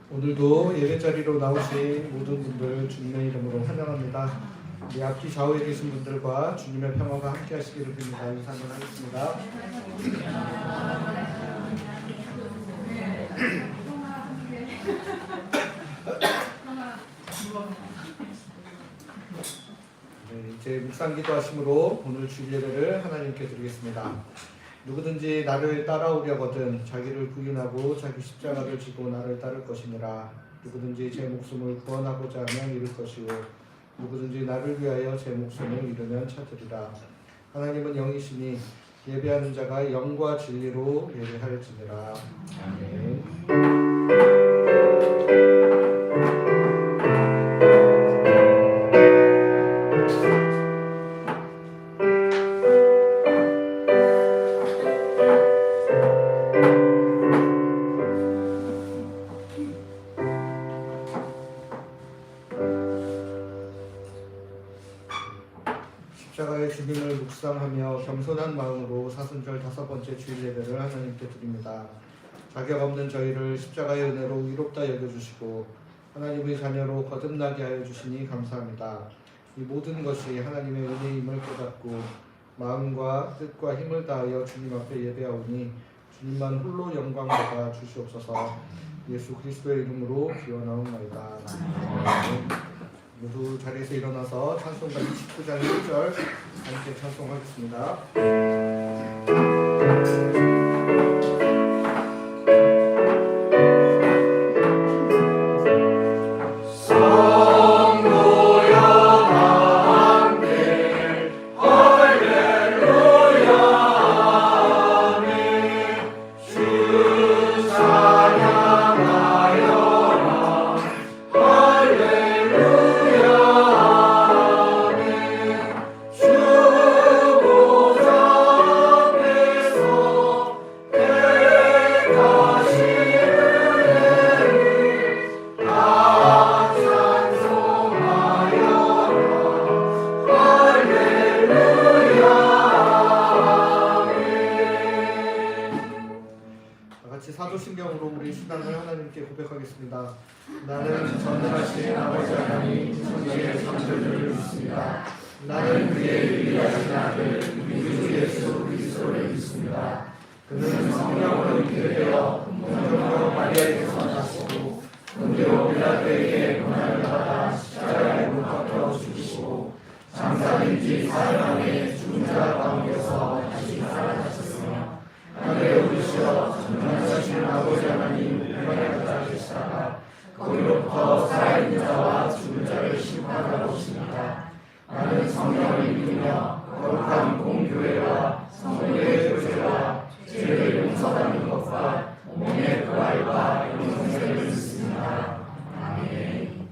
오늘도 예배 자리로 나오신 모든 분들 주님의 이름으로 환영합니다. 우리 앞뒤 좌우에 계신 분들과 주님의 평화가 함께 하시기를 빕니다. 인사를 하겠습니다. 네, 이제 묵상 기도하심으로 오늘 주일 예배를 하나님께 드리겠습니다. 누구든지 나를 따라오려거든 자기를 부인하고 자기 십자가를 지고 나를 따를 것이니라. 누구든지 제 목숨을 구원하고자 하면 잃을 것이요 누구든지 나를 위하여 제 목숨을 잃으면 찾으리라. 하나님은 영이시니 예배하는 자가 영과 진리로 예배할지니라. 아멘. 십자가의 죽임을 묵상하며 겸손한 마음으로 사순절 5번째 주일 예배를 하나님께 드립니다. 자격 없는 저희를 십자가의 은혜로 의롭다 여겨주시고 하나님의 자녀로 거듭나게 하여 주시니 감사합니다. 이 모든 것이 하나님의 은혜임을 깨닫고 마음과 뜻과 힘을 다하여 주님 앞에 예배하오니 주님만 홀로 영광 받아 주시옵소서. 예수 그리스도의 이름으로 기원하옵나이다. 모두 자리에서 일어나서 찬송가 29장 1절 함께 찬송하겠습니다. 사도신경으로 우리 신앙을 하나님께 고백하겠습니다. 나는 전능하신 아버지 하나님 성령의 창조주를 믿습니다. 나는 그의 유일하신 아들 우리 주 예수 그리스도를 믿습니다. 그는 성령으로 잉태되어 본토 마리아에게서 나시고 본디오 빌라도에게 고난을 받아 십자가에 못 박혀 죽으시고 장사된 지 사흘 만에 죽은 자 가운데서 다시 살아나셨으며 하늘에 오르시어 전능하신 아버지 하나님 우편에 앉아 계시다가 거기로부터 살아있는 자와 죽은 자를 심판하러 오십니다. 나는 성령을 믿으며 거룩한 공교회와 성도의 교제와 죄를 용서받는 것과 몸의 부활과 영생을 믿습니다. 아멘.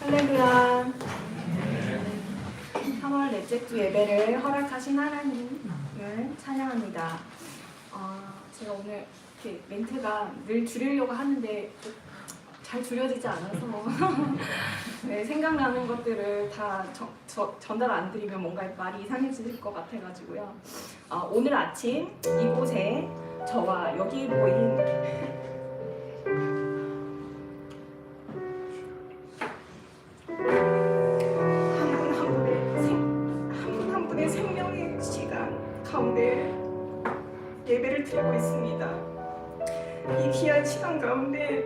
할렐루야. 3월 넷째 주 예배를 허락하신 하나님을 찬양합니다. 제가 오늘 이렇게 멘트가 늘 줄이려고 하는데 잘 줄여지지 않아서 네, 생각나는 것들을 다 전달 안 드리면 뭔가 말이 이상해질 것 같아가지고요. 오늘 아침 이곳에 저와 여기 모인 한 분의 생명의 시간 가운데 예배를 드리고 있습니다. 이 귀한 시간 가운데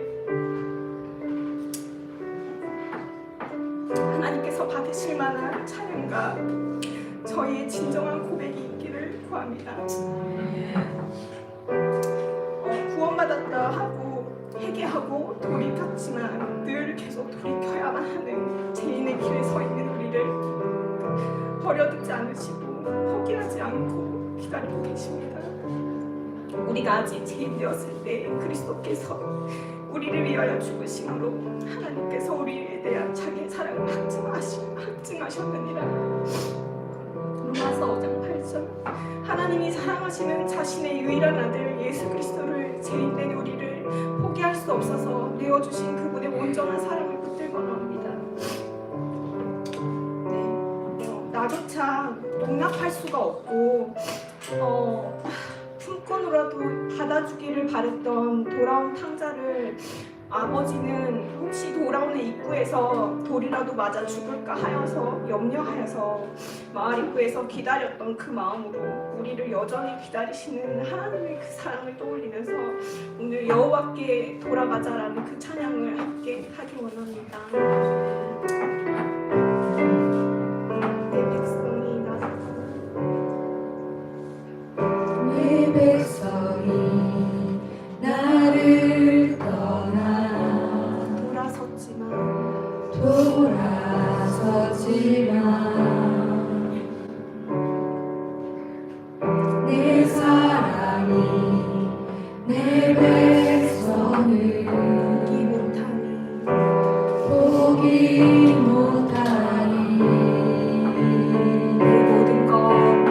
하나님께서 받으실 만한 찬양과 저희의 진정한 고백이 있기를 구합니다. 구원받았다 하고 회개하고 돌이켰지만 늘 계속 돌이켜야만 하는 죄인의 길에 서 있는 우리를 버려두지 않으시고 포기하지 않고 기다리고 계십니다. 우리가 아직 죄인 되었을 때 그리스도께서 우리를 위하여 죽으심으로 하나님께서 우리에 대한 자기의 사랑을 확증하셨느니라. 로마서 5장 8절 하나님이 사랑하시는 자신의 유일한 아들 예수 그리스도를 죄인된 우리를 포기할 수 없어서 내어주신 그분의 온전한 사랑을 붙들고 나옵니다. 나조차 용납할 수가 없고 품꾼으로라도 받아주기를 바랬던 돌아온 탕자를 아버지는 혹시 돌아오는 입구에서 돌이라도 맞아 죽을까 하여서 염려하여서 마을 입구에서 기다렸던 그 마음으로 우리를 여전히 기다리시는 하나님의 그 사랑을 떠올리면서 오늘 여호와께 돌아가자라는 그 찬양을 함께 하기 원합니다. 내 백성이 내 백성이 나를 떠나 돌아섰지만 내 사랑이 내 백성을 포기 못하니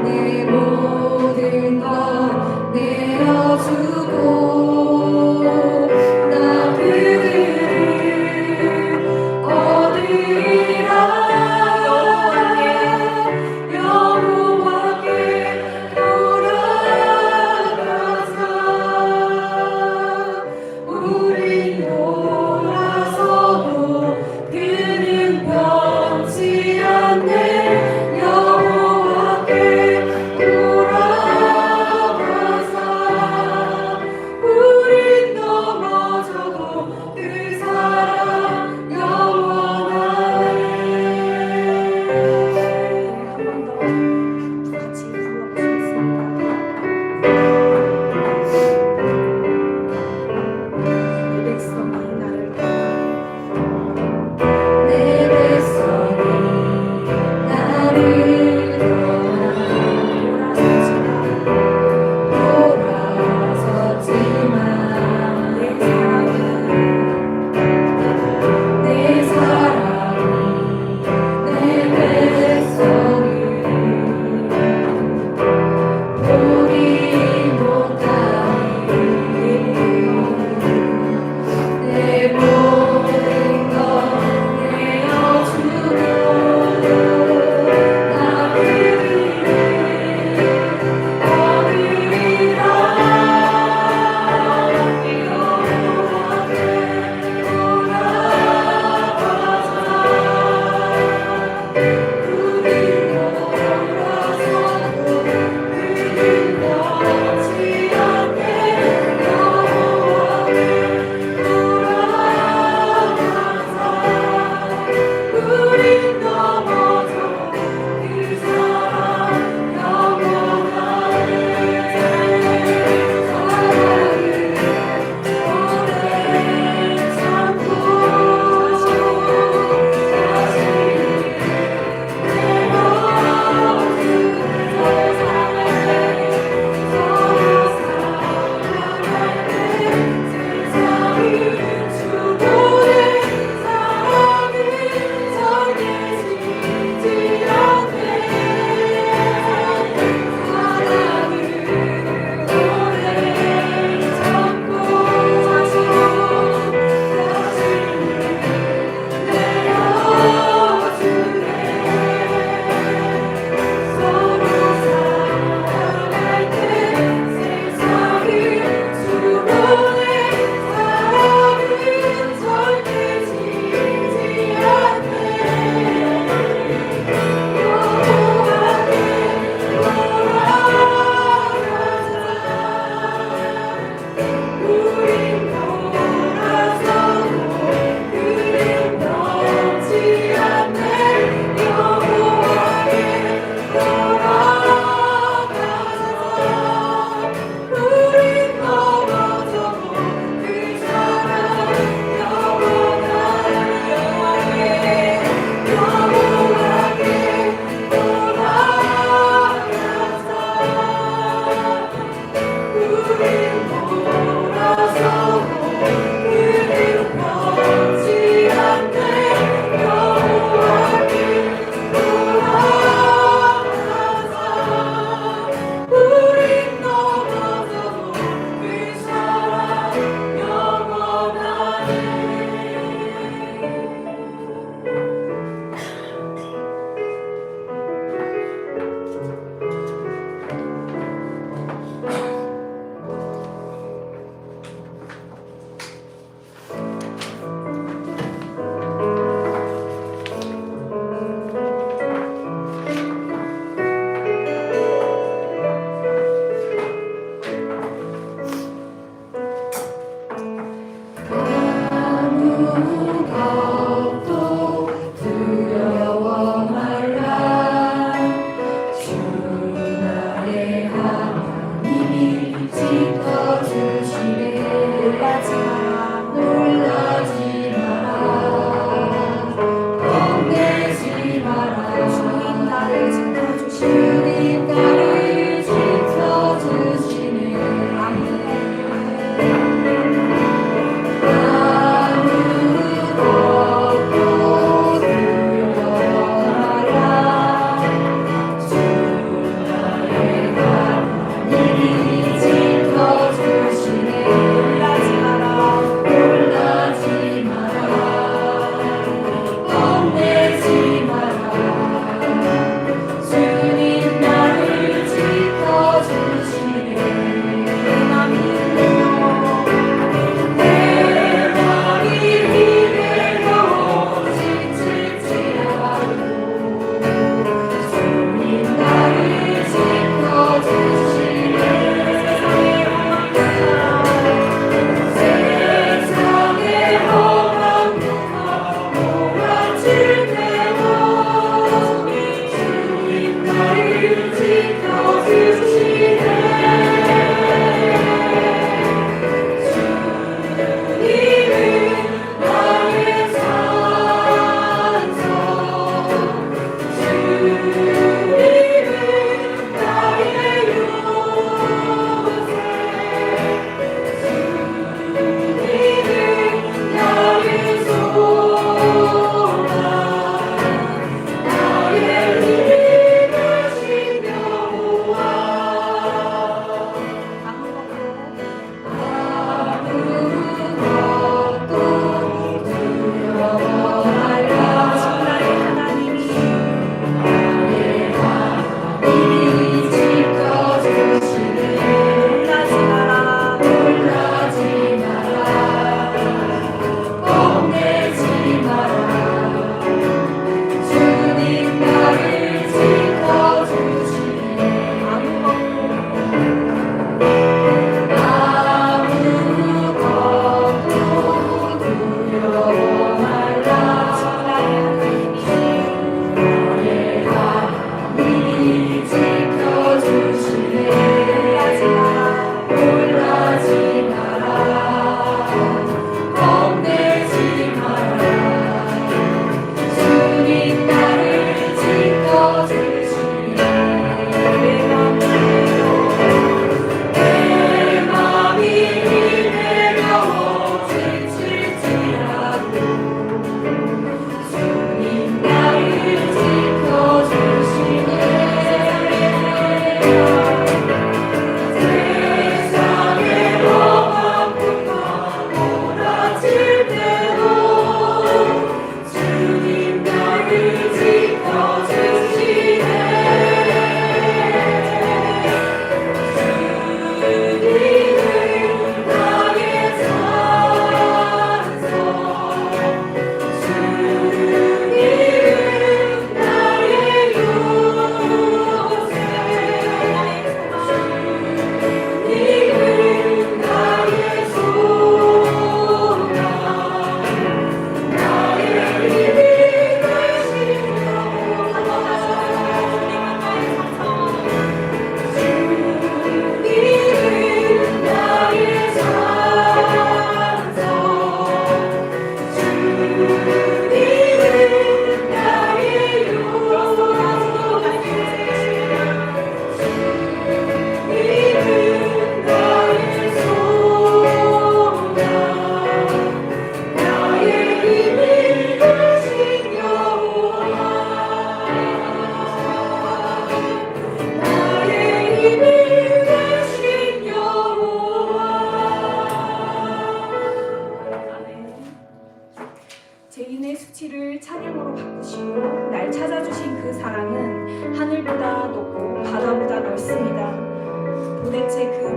내 모든 것 내어주고 나 그들을 얻으리라 여호와께 돌아가자 우리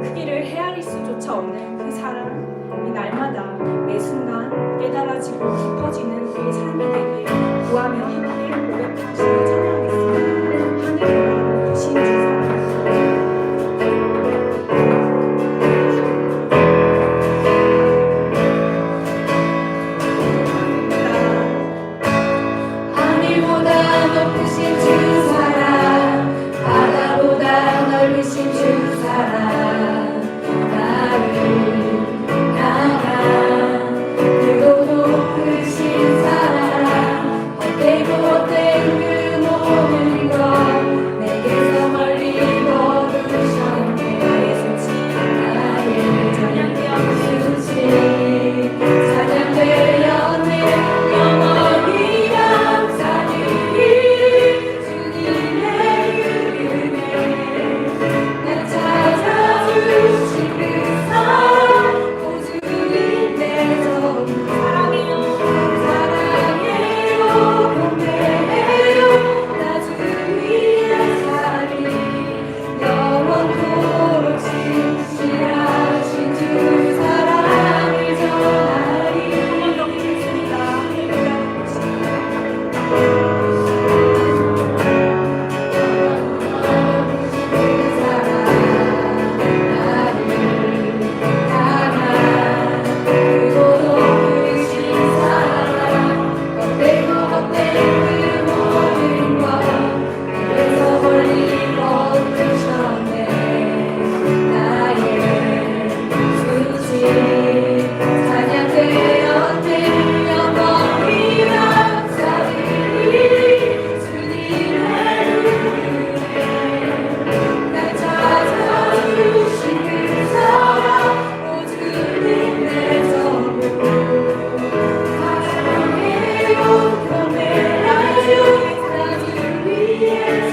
크기를 헤아릴 수조차 없는 그 사랑이 날마다 매 순간 깨달아지고 깊어지는 우리의 삶이 되길 구하며 함께 고백하시며 찬양하겠습니다. 하늘보다 크신 주 사랑. 하늘보다 높으신 주 사랑, 바다보다 넓으신 주 사랑, 나를 향한 크고 높으신 사랑, 헛되고 헛된 그 모든 것 내게서 멀리 거두셨네. 나의 찬양되었네, 찬양되었네. 영원히 감사드리 주님의 은혜. 날 찾아주신 그 사랑, 보주인 내 전부. 사랑해요, 공개해요. 나 주 위에 살리 영원토록 신실하신 주 사랑을 전하리. 날 찾아주신 그 사랑, 오주님 내 전부. 사랑해요, 변해라주. 나 주 위에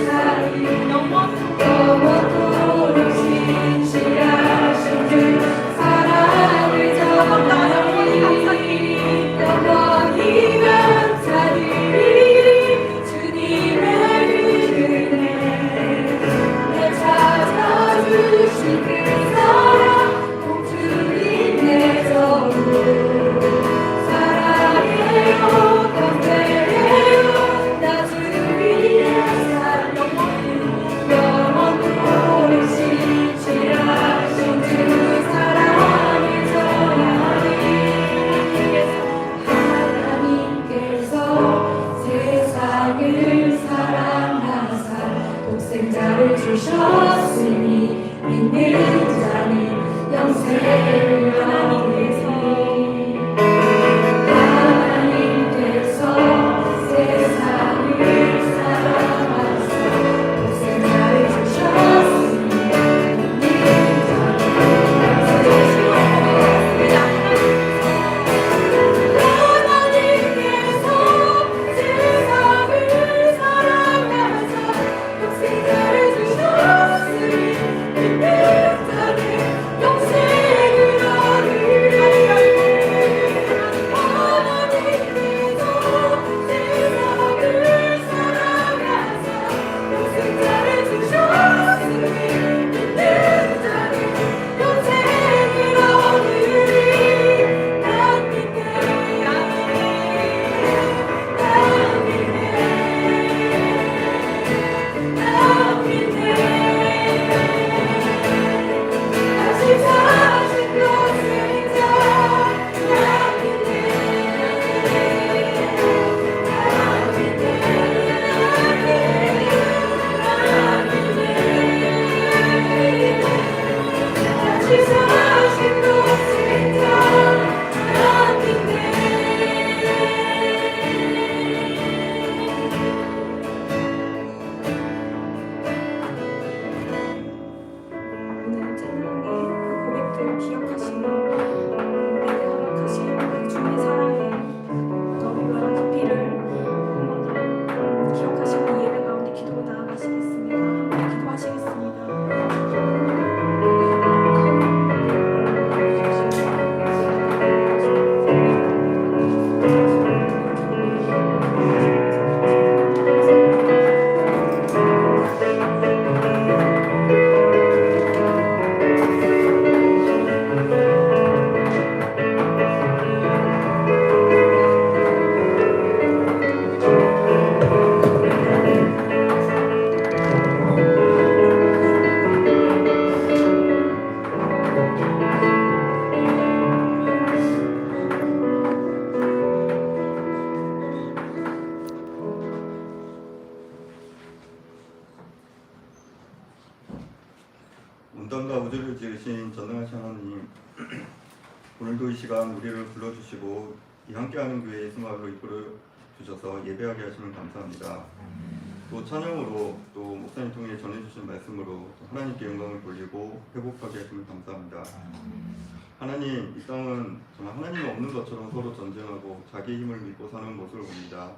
살리 영원토록 신실하신 주 사랑을 전하리. 영원히 감사드리 주님의 은혜. 날 찾아주신 그 사랑, 공주인 내 전부. 사랑해요, 감사해요. 나 주 위에 살리 영원토록 신실하신 주 사랑을 전하리. 하나님께서 세상을 사랑하사 독생자를 주셨으니 믿는 자는 영생을 얻으리. 하나님께서 세상을 사랑하사 독생자를 주셨으니 믿는 자는 영생을 하나님께서 세상을 사랑하사 독생자를 주셨으니 믿는 자는 영생을 우주를 지으신 전능하신 하나님, 오늘도 이 시간 우리를 불러주시고 이 함께하는 교회 예수마을로 이끌어 주셔서 예배하게 하시면 감사합니다. 또 찬양으로 또 목사님 통해 전해주신 말씀으로 또 하나님께 영광을 돌리고 회복하게 하시면 감사합니다. 하나님, 이 땅은 정말 하나님이 없는 것처럼 서로 전쟁하고 자기 힘을 믿고 사는 모습을 봅니다.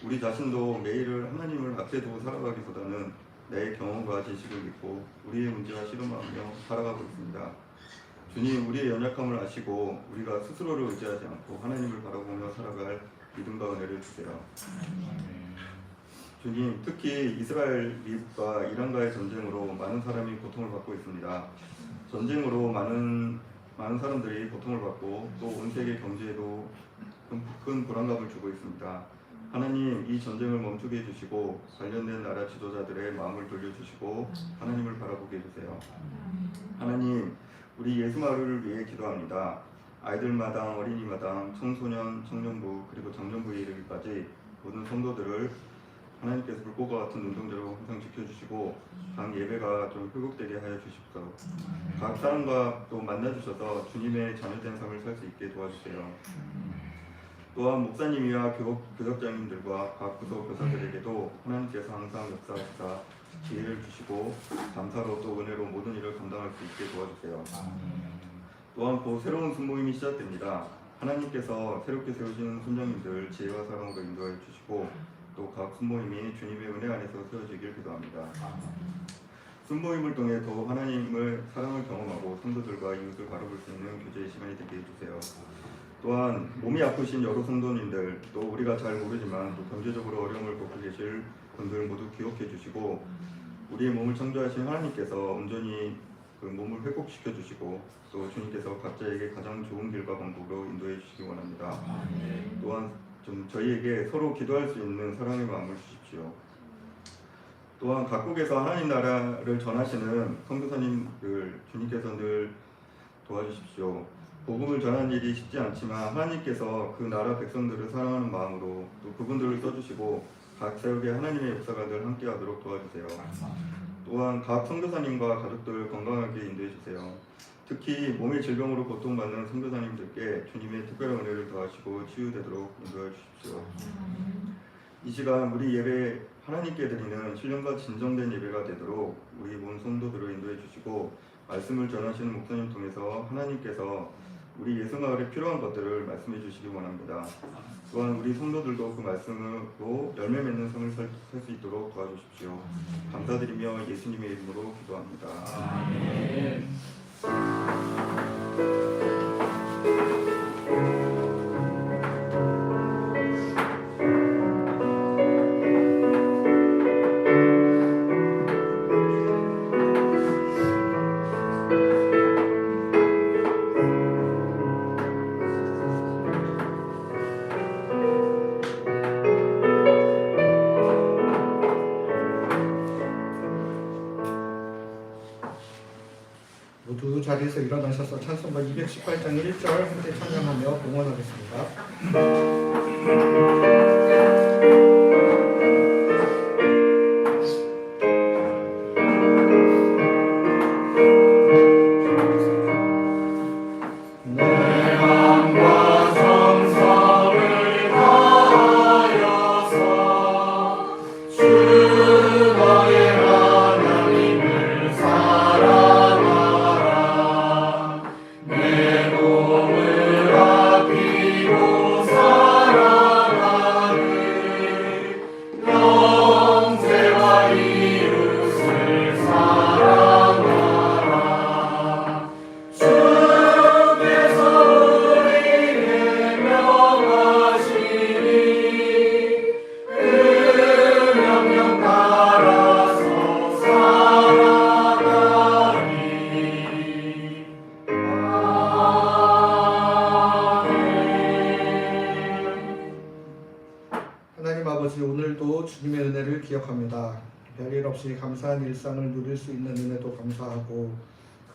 우리 자신도 매일을 하나님을 앞에 두고 살아가기보다는 내 경험과 지식을 믿고 우리의 문제와 씨름하며 살아가고 있습니다. 주님, 우리의 연약함을 아시고 우리가 스스로를 의지하지 않고 하나님을 바라보며 살아갈 믿음과 은혜를 주세요. 주님, 특히 이스라엘, 미국과 이란과의 전쟁으로 많은 사람이 고통을 받고 있습니다. 전쟁으로 많은 사람들이 고통을 받고 또 온 세계 경제에도 큰 불안감을 주고 있습니다. 하나님, 이 전쟁을 멈추게 해주시고 관련된 나라 지도자들의 마음을 돌려주시고 하나님을 바라보게 해주세요. 하나님, 우리 예수마을을 위해 기도합니다. 아이들마당, 어린이마당, 청소년, 청년부 그리고 장년부에 이르기까지 모든 성도들을 하나님께서 불꽃과 같은 눈동자로 항상 지켜주시고 각 예배가 좀 회복되게 하여 주십시오. 각 사람과 또 만나주셔서 주님의 자녀된 삶을 살 수 있게 도와주세요. 또한 목사님이와 교역장님들과 각 부서 교사들에게도 하나님께서 항상 역사하시사 지혜를 주시고 감사로 또 은혜로 모든 일을 감당할 수 있게 도와주세요. 또한 곧 새로운 순모임이 시작됩니다. 하나님께서 새롭게 세우시는 순장님들 지혜와 사랑으로 인도해 주시고 또 각 순모임이 주님의 은혜 안에서 세워지길 기도합니다. 순모임을 통해 더 하나님을 사랑을 경험하고 성도들과 이웃을 바라볼 수 있는 교제의 시간이 되게 해주세요. 또한 몸이 아프신 여러 성도님들, 또 우리가 잘 모르지만 또 경제적으로 어려움을 겪고 계실 분들 모두 기억해 주시고 우리의 몸을 창조하신 하나님께서 온전히 그 몸을 회복시켜 주시고 또 주님께서 각자에게 가장 좋은 길과 방법으로 인도해 주시기 원합니다. 또한 좀 저희에게 서로 기도할 수 있는 사랑의 마음을 주십시오. 또한 각국에서 하나님 나라를 전하시는 선교사님들 주님께서 늘 도와주십시오. 복음을 전하는 일이 쉽지 않지만 하나님께서 그 나라 백성들을 사랑하는 마음으로 또 그분들을 써주시고 각 세력에 하나님의 역사가 늘 함께하도록 도와주세요. 또한 각 선교사님과 가족들 건강하게 인도해 주세요. 특히 몸의 질병으로 고통받는 선교사님들께 주님의 특별한 은혜를 더하시고 치유되도록 인도해 주십시오. 이 시간 우리 예배 하나님께 드리는 신령과 진정된 예배가 되도록 우리 본 성도들을 인도해 주시고 말씀을 전하시는 목사님 통해서 하나님께서 우리 예수마을에 필요한 것들을 말씀해 주시기 원합니다. 또한 우리 성도들도 그 말씀으로 열매 맺는 삶을 살 수 있도록 도와주십시오. 감사드리며 예수님의 이름으로 기도합니다. 아멘. 모두 자리에서 일어나셔서 찬송가 218장 1절 함께 찬양하며 봉헌하겠습니다. 주님의 은혜를 기억합니다. 별일 없이 감사한 일상을 누릴 수 있는 은혜도 감사하고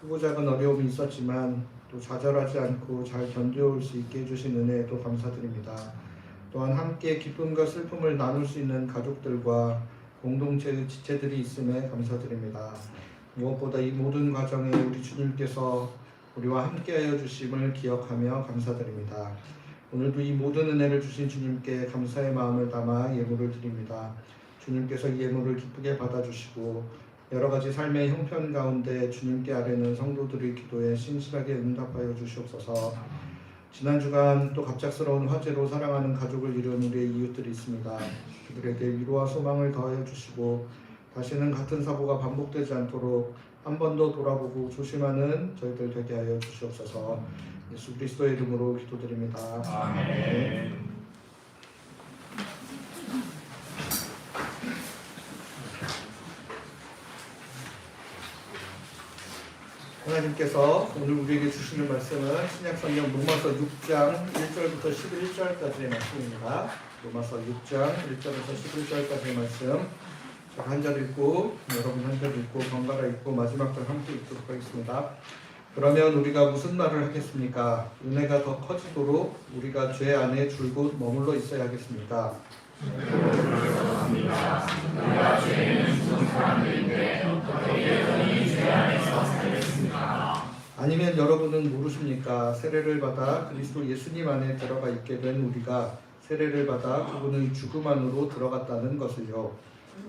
크고 작은 어려움이 있었지만 또 좌절하지 않고 잘 견뎌올 수 있게 해주신 은혜에도 감사드립니다. 또한 함께 기쁨과 슬픔을 나눌 수 있는 가족들과 공동체의 지체들이 있음에 감사드립니다. 무엇보다 이 모든 과정에 우리 주님께서 우리와 함께하여 주심을 기억하며 감사드립니다. 오늘도 이 모든 은혜를 주신 주님께 감사의 마음을 담아 예물을 드립니다. 주님께서 이 예물을 기쁘게 받아주시고 여러 가지 삶의 형편 가운데 주님께 아뢰는 성도들의 기도에 신실하게 응답하여 주시옵소서. 지난 주간 또 갑작스러운 화재로 사랑하는 가족을 잃은 우리의 이웃들이 있습니다. 그들에게 위로와 소망을 더하여 주시고 다시는 같은 사고가 반복되지 않도록 한 번 더 돌아보고 조심하는 저희들 되게 하여 주시옵소서. 예수 그리스도의 이름으로 기도드립니다. 아멘. 하나님께서 오늘 우리에게 주시는 말씀은 신약성경 로마서 6장 1절부터 11절까지의 말씀입니다. 로마서 6장 1절부터 11절까지의 말씀 제가 한 절 읽고 여러분 한 절 읽고 번갈아 읽고 마지막 절 함께 읽도록 하겠습니다. 그러면 우리가 무슨 말을 하겠습니까? 은혜가 더 커지도록 우리가 죄 안에 줄곧 머물러 있어야 하겠습니까? 우리가 죄는 죽은 사람들인데 어떻게 여전히 죄 안에서 살겠습니까? 아니면 여러분은 모르십니까? 세례를 받아 그리스도 예수님 안에 들어가 있게 된 우리가 세례를 받아 그분의 죽음 안으로 들어갔다는 것을요.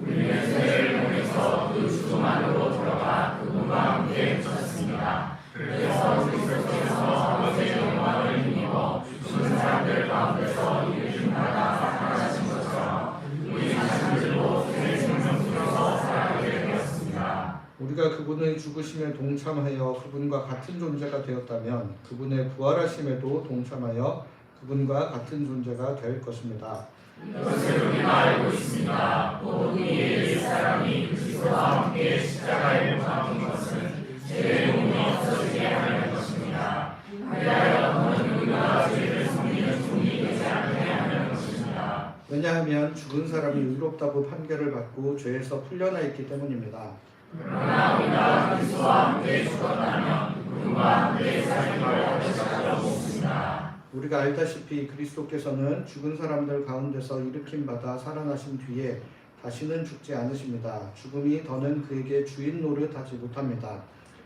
우리는 세례를 통해서 그 죽음 안으로 들어가 그분과 함께 졌습니다. 그래서 그리스도께서 아버지의 영광을 힘입어 죽은 사람들 가운데서 일으킴 받아 살아나신 것처럼 우리 자신들도 그의 생명 속에서 살아가게 되었습니다. 우리가 그분의 죽으심에 동참하여 그분과 같은 존재가 되었다면 그분의 부활하심에도 동참하여 그분과 같은 존재가 될 것입니다. 이것을 우리가 알고 있습니다. 또 우리의 옛사람이 그리스도와 함께 십자가에 못 박힌 것은 죄의 몸이 없어지게 하는 것입니다. 하여야 그는 우리가 죄를 섬기는 종이 되지 않게 하는 것입니다. 왜냐하면 죽은 사람이 의롭다고 판결을 받고 죄에서 풀려나 있기 때문입니다. 그러나 우리가 그리스도와 함께 죽었다면 그분과 함께 사는 걸 얻을 자가 없습니다. 우리가 알다시피 그리스도께서는 죽은 사람들 가운데서 일으킴 받아 살아나신 뒤에 다시는 죽지 않으십니다. 죽음이 더는 그에게 주인 노릇 하지 못합니다.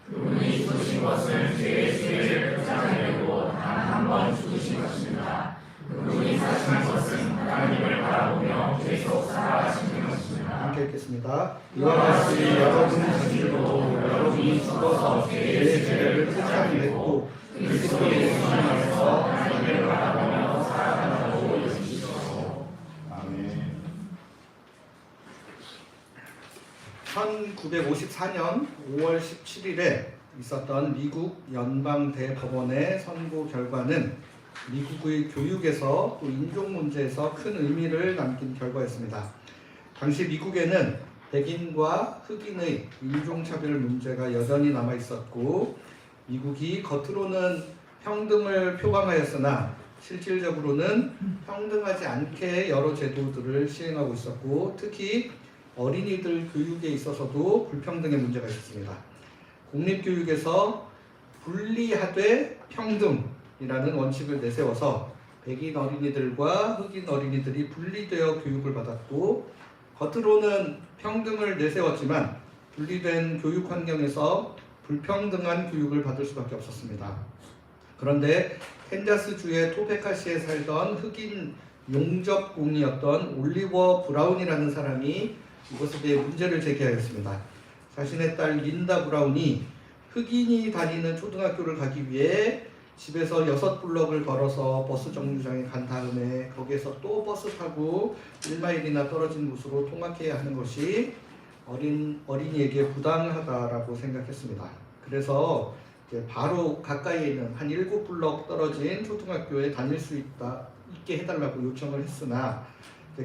그분이 죽으신 것은 죄의 죄를 쫓아내고 단 한 번 죽으신 것입니다. 그분이 사신 것은 하나님을 바라보며 계속 살아가시는 것입니다. 함께 읽겠습니다. 이와 같이 여러분 자신도 여러분이 죽어서 죄의 죄를 쫓아내고 그리스도 예수 안에서 하나님을 바라보며 살아간다고 여기시옵소서. 아멘. 1954년 5월 17일에 있었던 미국 연방대법원의 선고 결과는 미국의 교육에서 또 인종 문제에서 큰 의미를 남긴 결과였습니다. 당시 미국에는 백인과 흑인의 인종차별 문제가 여전히 남아 있었고 미국이 겉으로는 평등을 표방하였으나 실질적으로는 평등하지 않게 여러 제도들을 시행하고 있었고 특히 어린이들 교육에 있어서도 불평등의 문제가 있었습니다. 공립교육에서 분리하되 평등이라는 원칙을 내세워서 백인 어린이들과 흑인 어린이들이 분리되어 교육을 받았고 겉으로는 평등을 내세웠지만 분리된 교육 환경에서 불평등한 교육을 받을 수밖에 없었습니다. 그런데 캔자스주의 토베카시에 살던 흑인 용접공이었던 올리버 브라운이라는 사람이 이것에 대해 문제를 제기하였습니다. 자신의 딸 린다 브라운이 흑인이 다니는 초등학교를 가기 위해 집에서 6블럭을 걸어서 버스 정류장에 간 다음에 거기에서 또 버스 타고 1마일이나 떨어진 곳으로 통학해야 하는 것이 어린이에게 부당하다라고 생각했습니다. 그래서 바로 가까이에 있는 한 7블럭 떨어진 초등학교에 다닐 수 있게 해달라고 요청을 했으나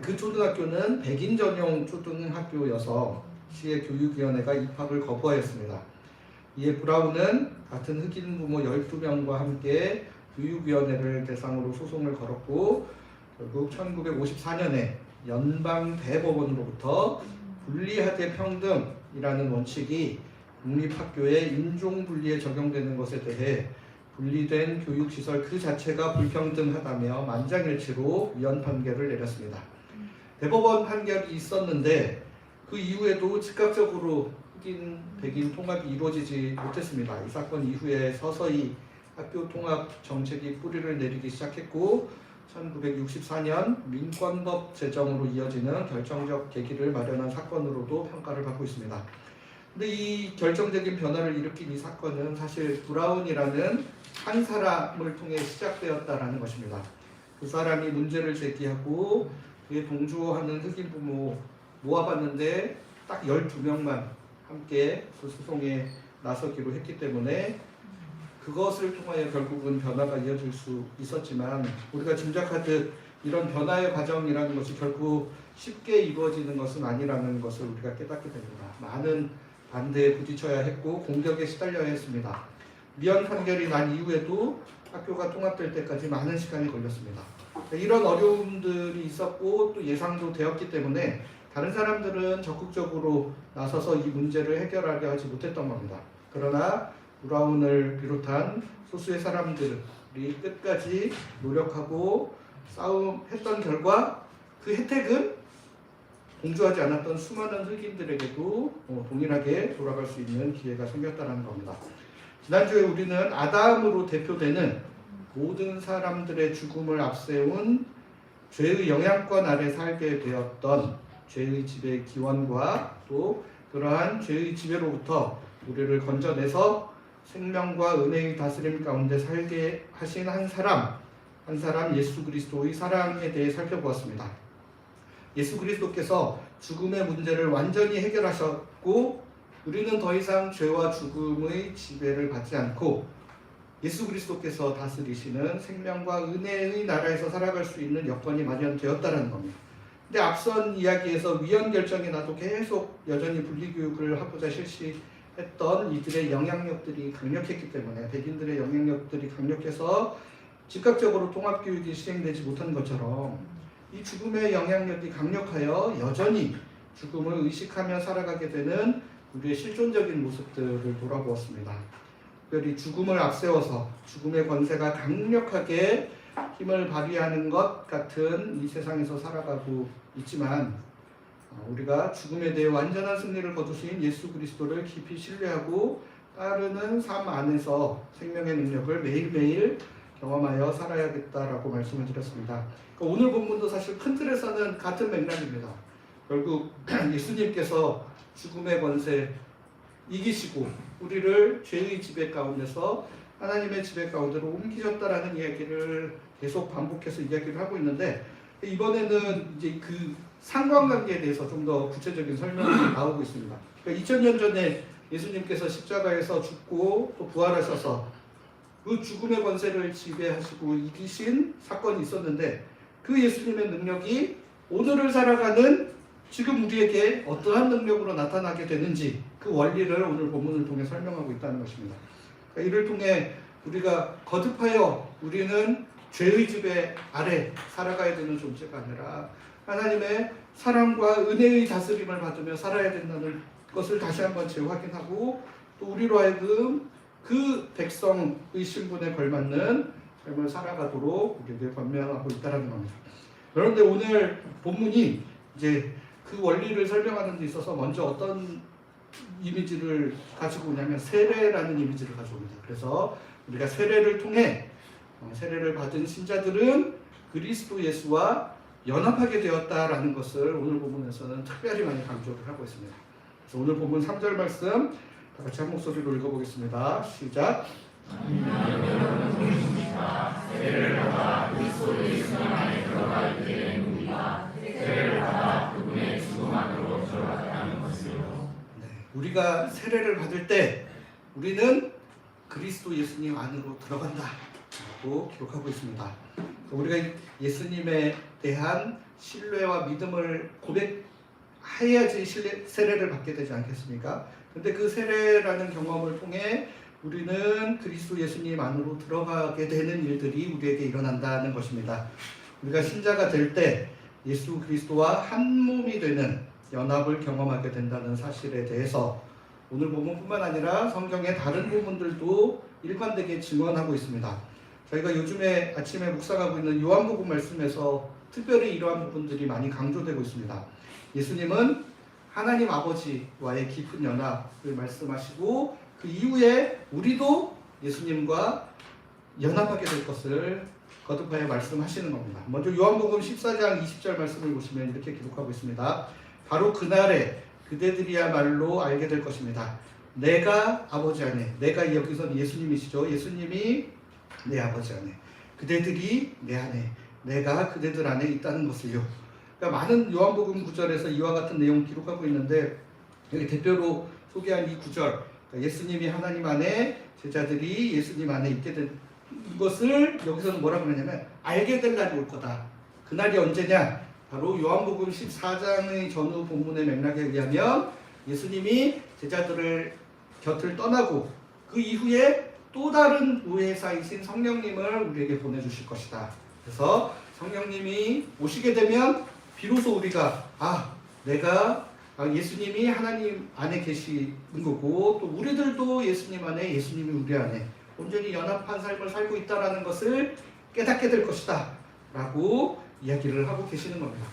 그 초등학교는 백인 전용 초등학교여서 시의 교육위원회가 입학을 거부하였습니다. 이에 브라운은 같은 흑인 부모 12명과 함께 교육위원회를 대상으로 소송을 걸었고 결국 1954년에 연방대법원으로부터 분리하되 평등이라는 원칙이 국립학교의 인종분리에 적용되는 것에 대해 분리된 교육시설 그 자체가 불평등하다며 만장일치로 위헌 판결을 내렸습니다. 대법원 판결이 있었는데 그 이후에도 즉각적으로 흑인 백인 통합이 이루어지지 못했습니다. 이 사건 이후에 서서히 학교 통합 정책이 뿌리를 내리기 시작했고 1964년 민권법 제정으로 이어지는 결정적 계기를 마련한 사건으로도 평가를 받고 있습니다. 근데 이 결정적인 변화를 일으킨 이 사건은 사실 브라운이라는 한 사람을 통해 시작되었다라는 것입니다. 그 사람이 문제를 제기하고 그에 동조하는 흑인 부모 모아봤는데 딱 12명만 함께 그 소송에 나서기로 했기 때문에 그것을 통하여 결국은 변화가 이어질 수 있었지만 우리가 짐작하듯 이런 변화의 과정이라는 것이 결국 쉽게 이루어지는 것은 아니라는 것을 우리가 깨닫게 됩니다. 많은 반대에 부딪혀야 했고 공격에 시달려야 했습니다. 미연 판결이 난 이후에도 학교가 통합될 때까지 많은 시간이 걸렸습니다. 이런 어려움들이 있었고 또 예상도 되었기 때문에 다른 사람들은 적극적으로 나서서 이 문제를 해결하려 하지 못했던 겁니다. 그러나 브라운을 비롯한 소수의 사람들이 끝까지 노력하고 싸움했던 결과 그 혜택은 공조하지 않았던 수많은 흑인들에게도 동일하게 돌아갈 수 있는 기회가 생겼다는 겁니다. 지난주에 우리는 아담으로 대표되는 모든 사람들의 죽음을 앞세운 죄의 영향권 아래 살게 되었던 죄의 지배의 기원과 또 그러한 죄의 지배로부터 우리를 건져내서 생명과 은혜의 다스림 가운데 살게 하신 한 사람 예수 그리스도의 사랑에 대해 살펴보았습니다. 예수 그리스도께서 죽음의 문제를 완전히 해결하셨고 우리는 더 이상 죄와 죽음의 지배를 받지 않고 예수 그리스도께서 다스리시는 생명과 은혜의 나라에서 살아갈 수 있는 여건이 마련되었다는 겁니다. 근데 앞선 이야기에서 위헌 결정이 나도 계속 여전히 분리교육을 하고자 실시했던 이들의 영향력들이 강력했기 때문에 백인들의 영향력들이 강력해서 즉각적으로 통합교육이 시행되지 못한 것처럼 이 죽음의 영향력이 강력하여 여전히 죽음을 의식하며 살아가게 되는 우리의 실존적인 모습들을 돌아보았습니다. 특별히 죽음을 앞세워서 죽음의 권세가 강력하게 힘을 발휘하는 것 같은 이 세상에서 살아가고 있지만 우리가 죽음에 대해 완전한 승리를 거두신 예수 그리스도를 깊이 신뢰하고 따르는 삶 안에서 생명의 능력을 매일매일 경험하여 살아야겠다라고 말씀을 드렸습니다. 오늘 본문도 사실 큰 틀에서는 같은 맥락입니다. 결국 예수님께서 죽음의 권세 이기시고 우리를 죄의 지배 가운데서 하나님의 지배 가운데로 옮기셨다라는 이야기를 계속 반복해서 이야기를 하고 있는데 이번에는 이제 그 상관관계에 대해서 좀 더 구체적인 설명이 나오고 있습니다. 그러니까 2000년 전에 예수님께서 십자가에서 죽고 또 부활하셔서 그 죽음의 권세를 지배하시고 이기신 사건이 있었는데 그 예수님의 능력이 오늘을 살아가는 지금 우리에게 어떠한 능력으로 나타나게 되는지 그 원리를 오늘 본문을 통해 설명하고 있다는 것입니다. 그러니까 이를 통해 우리가 거듭하여 우리는 죄의 지배 아래 살아가야 되는 존재가 아니라 하나님의 사랑과 은혜의 다스림을 받으며 살아야 된다는 것을 다시 한번 재확인하고 또 우리로 하여금 그 백성의 신분에 걸맞는 삶을 살아가도록 우리에게 권면하고 있다는 겁니다. 그런데 오늘 본문이 이제 그 원리를 설명하는 데 있어서 먼저 어떤 이미지를 가지고 오냐면 세례라는 이미지를 가져옵니다. 그래서 우리가 세례를 통해 세례를 받은 신자들은 그리스도 예수와 연합하게 되었다라는 것을 오늘 본문에서는 특별히 많이 강조를 하고 있습니다. 그래서 오늘 본문 3절 말씀 다 같이 한 목소리로 읽어보겠습니다. 시작. 세례를 받아 그리스도 예수 안에 들어가 있게 된 우리가 세례를 받아 그분의 죽음 안으로 들어갔다는 것이요. 우리가 세례를 받을 때 우리는 그리스도 예수님 안으로 들어간다라고 기록하고 있습니다. 우리가 예수님에 대한 신뢰와 믿음을 고백해야지 세례를 받게 되지 않겠습니까? 근데 그 세례라는 경험을 통해 우리는 그리스도 예수님 안으로 들어가게 되는 일들이 우리에게 일어난다는 것입니다. 우리가 신자가 될 때 예수 그리스도와 한 몸이 되는 연합을 경험하게 된다는 사실에 대해서 오늘 본문뿐만 아니라 성경의 다른 부분들도 일관되게 증언하고 있습니다. 저희가 요즘에 아침에 묵상하고 있는 요한복음 말씀에서 특별히 이러한 부분들이 많이 강조되고 있습니다. 예수님은 하나님 아버지와의 깊은 연합을 말씀하시고 그 이후에 우리도 예수님과 연합하게 될 것을 거듭하여 말씀하시는 겁니다. 먼저 요한복음 14장 20절 말씀을 보시면 이렇게 기록하고 있습니다. 바로 그날에 그대들이야말로 알게 될 것입니다. 내가 아버지 안에, 내가 여기서는 예수님이시죠. 예수님이 내 아버지 안에, 그대들이 내 안에, 내가 그대들 안에 있다는 것을요. 그러니까 많은 요한복음 구절에서 이와 같은 내용 기록하고 있는데 여기 대표로 소개한 이 구절, 그러니까 예수님이 하나님 안에, 제자들이 예수님 안에 있게 된 이것을 여기서는 뭐라고 그러냐면 알게 될 날이 올 거다. 그날이 언제냐? 바로 요한복음 14장의 전후 본문의 맥락에 의하면 예수님이 제자들을 곁을 떠나고 그 이후에 또 다른 우회사이신 성령님을 우리에게 보내주실 것이다. 그래서 성령님이 오시게 되면 비로소 우리가 내가 예수님이 하나님 안에 계시는 거고 또 우리들도 예수님 안에, 예수님이 우리 안에 온전히 연합한 삶을 살고 있다는 것을 깨닫게 될 것이다 라고 이야기를 하고 계시는 겁니다.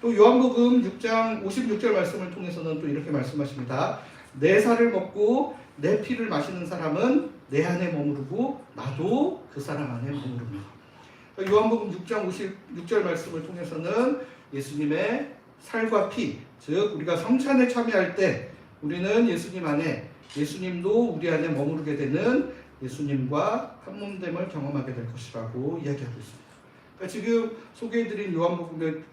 또 요한복음 6장 56절 말씀을 통해서는 또 이렇게 말씀하십니다. 내 살을 먹고 내 피를 마시는 사람은 내 안에 머무르고 나도 그 사람 안에 머무릅니다. 요한복음 6장 56절 말씀을 통해서는 예수님의 살과 피, 즉 우리가 성찬에 참여할 때 우리는 예수님 안에, 예수님도 우리 안에 머무르게 되는 예수님과 한 몸됨을 경험하게 될 것이라고 이야기하고 있습니다. 그러니까 지금 소개해드린 요한복음의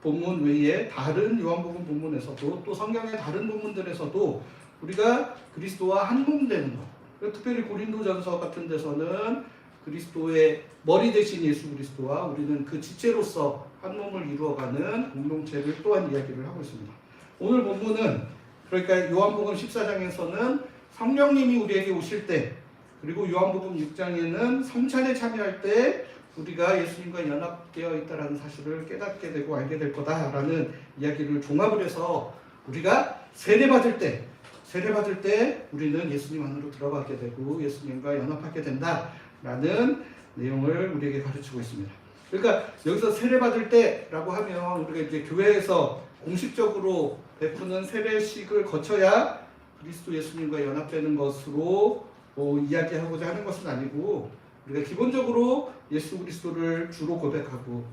본문 외에 다른 요한복음 본문에서도 또 성경의 다른 본문들에서도 우리가 그리스도와 한 몸 되는 것, 특별히 고린도전서 같은 데서는 그리스도의 머리 대신 예수 그리스도와 우리는 그 지체로서 한 몸을 이루어가는 공동체를 또한 이야기를 하고 있습니다. 오늘 본문은 그러니까 요한복음 14장에서는 성령님이 우리에게 오실 때, 그리고 요한복음 6장에는 성찬에 참여할 때 우리가 예수님과 연합되어 있다는 사실을 깨닫게 되고 알게 될 거다라는 이야기를 종합을 해서 우리가 세례받을 때 우리는 예수님 안으로 들어가게 되고 예수님과 연합하게 된다라는 내용을 우리에게 가르치고 있습니다. 그러니까 여기서 세례받을 때라고 하면 우리가 이제 교회에서 공식적으로 베푸는 세례식을 거쳐야 그리스도 예수님과 연합되는 것으로 이야기하고자 하는 것은 아니고 우리가 기본적으로 예수 그리스도를 주로 고백하고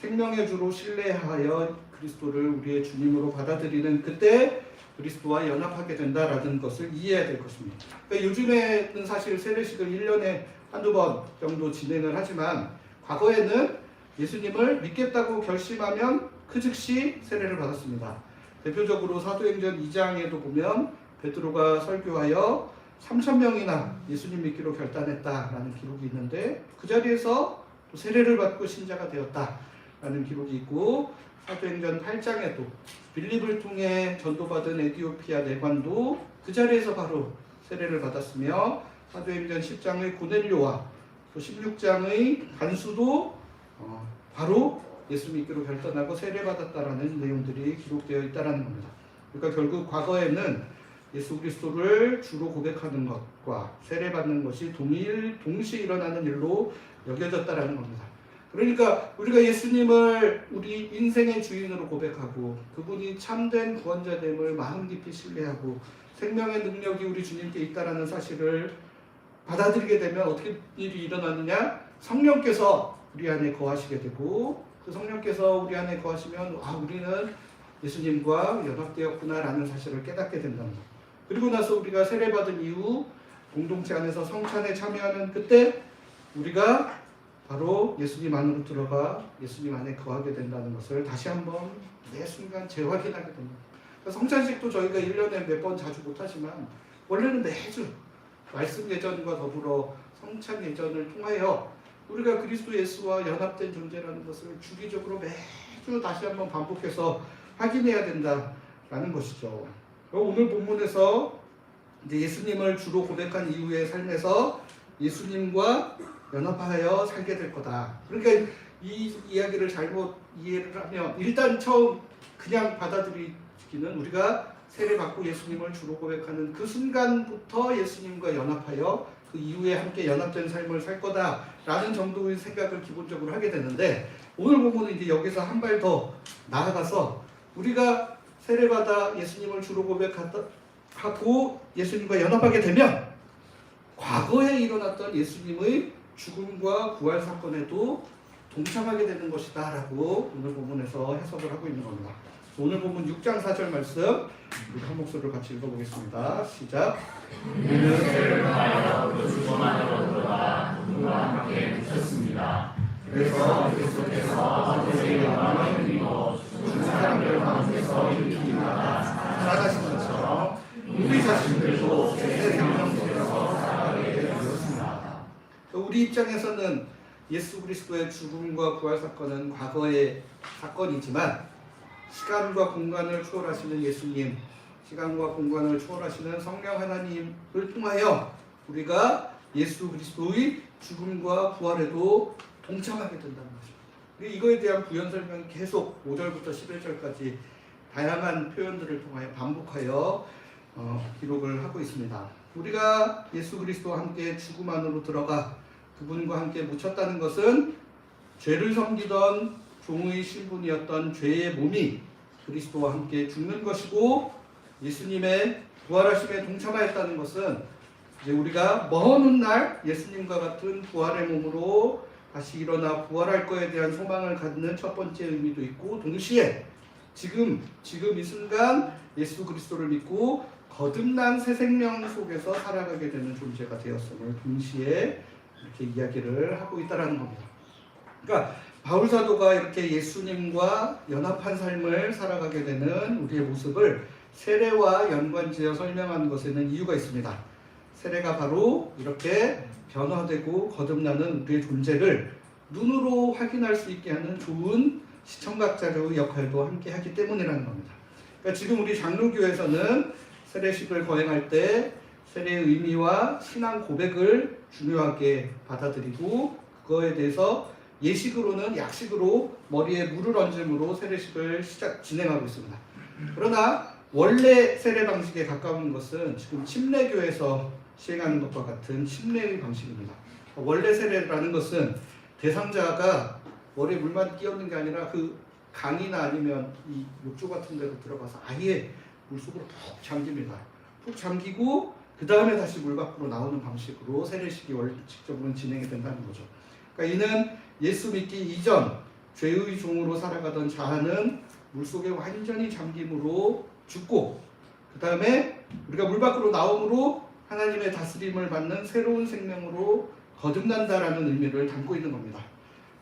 생명의 주로 신뢰하여 그리스도를 우리의 주님으로 받아들이는 그때 그리스도와 연합하게 된다라는 것을 이해해야 될 것입니다. 그러니까 요즘에는 사실 세례식을 1년에 한두 번 정도 진행을 하지만 과거에는 예수님을 믿겠다고 결심하면 그 즉시 세례를 받았습니다. 대표적으로 사도행전 2장에도 보면 베드로가 설교하여 3,000명이나 예수님 믿기로 결단했다라는 기록이 있는데 그 자리에서 또 세례를 받고 신자가 되었다라는 기록이 있고 사도행전 8장에도 빌립을 통해 전도받은 에디오피아 내관도 그 자리에서 바로 세례를 받았으며 사도행전 10장의 고넬료와 또 16장의 간수도 바로 예수 믿기로 결단하고 세례받았다라는 내용들이 기록되어 있다는 겁니다. 그러니까 결국 과거에는 예수 그리스도를 주로 고백하는 것과 세례받는 것이 동시에 일어나는 일로 여겨졌다라는 겁니다. 그러니까 우리가 예수님을 우리 인생의 주인으로 고백하고 그분이 참된 구원자됨을 마음 깊이 신뢰하고 생명의 능력이 우리 주님께 있다라는 사실을 받아들이게 되면 어떻게 일이 일어나느냐? 성령께서 우리 안에 거하시게 되고 그 성령께서 우리 안에 거하시면 우리는 예수님과 연합되었구나라는 사실을 깨닫게 된답니다. 그리고 나서 우리가 세례받은 이후 공동체 안에서 성찬에 참여하는 그때 우리가 바로 예수님 안으로 들어가 예수님 안에 거하게 된다는 것을 다시 한번 매 순간 재확인하게 됩니다. 성찬식도 저희가 1년에 몇 번 자주 못하지만 원래는 매주 말씀 예전과 더불어 성찬 예전을 통하여 우리가 그리스도 예수와 연합된 존재라는 것을 주기적으로 매주 다시 한번 반복해서 확인해야 된다라는 것이죠. 오늘 본문에서 이제 예수님을 주로 고백한 이후의 삶에서 예수님과 연합하여 살게 될 거다. 그러니까 이 이야기를 잘못 이해를 하면 일단 처음 그냥 받아들이기는 우리가 세례받고 예수님을 주로 고백하는 그 순간부터 예수님과 연합하여 그 이후에 함께 연합된 삶을 살 거다라는 정도의 생각을 기본적으로 하게 되는데 오늘 본문은 이제 여기서 한 발 더 나아가서 우리가 세례받아 예수님을 주로 고백하고 예수님과 연합하게 되면 과거에 일어났던 예수님의 죽음과 부활 사건에도 동참하게 되는 것이다 라고 오늘 본문에서 해석을 하고 있는 겁니다. 오늘 본문 6장 4절 말씀 우리 한 목소리로 같이 읽어보겠습니다. 시작. 우리는 세례를 하여 그 죽음 안으로 들어가 그분과 함께 묻혔습니다. 그래서 그리스도께서 아버지의 영광을 드리고 죽은 사람들 가운데서 일으키다가 살아가신 것처럼 우리 자신들도 새 생명 속에서 살아가게 되었습니다. 우리 입장에서는 예수 그리스도의 죽음과 부활 사건은 과거의 사건이지만 시간과 공간을 초월하시는 예수님, 시간과 공간을 초월하시는 성령 하나님을 통하여 우리가 예수 그리스도의 죽음과 부활에도 동참하게 된다는 것입니다. 이거에 대한 부연 설명이 계속 5절부터 11절까지 다양한 표현들을 통하여 반복하여 기록을 하고 있습니다. 우리가 예수 그리스도와 함께 죽음 안으로 들어가 그분과 함께 묻혔다는 것은 죄를 섬기던 종의 신분이었던 죄의 몸이 그리스도와 함께 죽는 것이고 예수님의 부활하심에 동참하였다는 것은 이제 우리가 먼 훗날 예수님과 같은 부활의 몸으로 다시 일어나 부활할 것에 대한 소망을 갖는 첫 번째 의미도 있고 동시에 지금 이 순간 예수 그리스도를 믿고 거듭난 새 생명 속에서 살아가게 되는 존재가 되었음을 동시에 이렇게 이야기를 하고 있다라는 겁니다. 그러니까 바울 사도가 이렇게 예수님과 연합한 삶을 살아가게 되는 우리의 모습을 세례와 연관지어 설명하는 것에는 이유가 있습니다. 세례가 바로 이렇게 변화되고 거듭나는 우리의 존재를 눈으로 확인할 수 있게 하는 좋은 시청각 자료의 역할도 함께 하기 때문이라는 겁니다. 그러니까 지금 우리 장로교에서는 세례식을 거행할 때 세례의 의미와 신앙 고백을 중요하게 받아들이고 그거에 대해서 예식으로는 약식으로 머리에 물을 얹음으로 세례식을 진행하고 있습니다. 그러나 원래 세례 방식에 가까운 것은 지금 침례교에서 시행하는 것과 같은 침례의 방식입니다. 원래 세례라는 것은 대상자가 머리에 물만 끼얹는 게 아니라 그 강이나 아니면 이 욕조 같은 데로 들어가서 아예 물속으로 푹 잠깁니다. 푹 잠기고 그 다음에 다시 물 밖으로 나오는 방식으로 세례식이 원칙적으로는 진행이 된다는 거죠. 그러니까 이는 예수 믿기 이전 죄의 종으로 살아가던 자아는 물속에 완전히 잠김으로 죽고 그 다음에 우리가 물 밖으로 나옴으로 하나님의 다스림을 받는 새로운 생명으로 거듭난다라는 의미를 담고 있는 겁니다.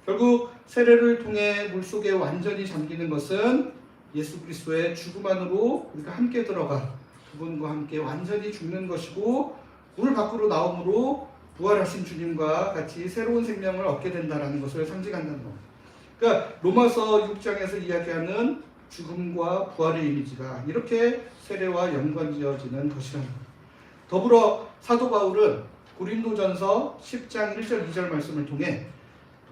결국 세례를 통해 물속에 완전히 잠기는 것은 예수 그리스도의 죽음 안으로 우리가 함께 들어가 그분과 함께 완전히 죽는 것이고 물 밖으로 나옴으로 부활하신 주님과 같이 새로운 생명을 얻게 된다는 것을 상징한다는 겁니다. 그러니까 로마서 6장에서 이야기하는 죽음과 부활의 이미지가 이렇게 세례와 연관지어지는 것이라는 겁니다. 더불어 사도 바울은 고린도전서 10장 1절 2절 말씀을 통해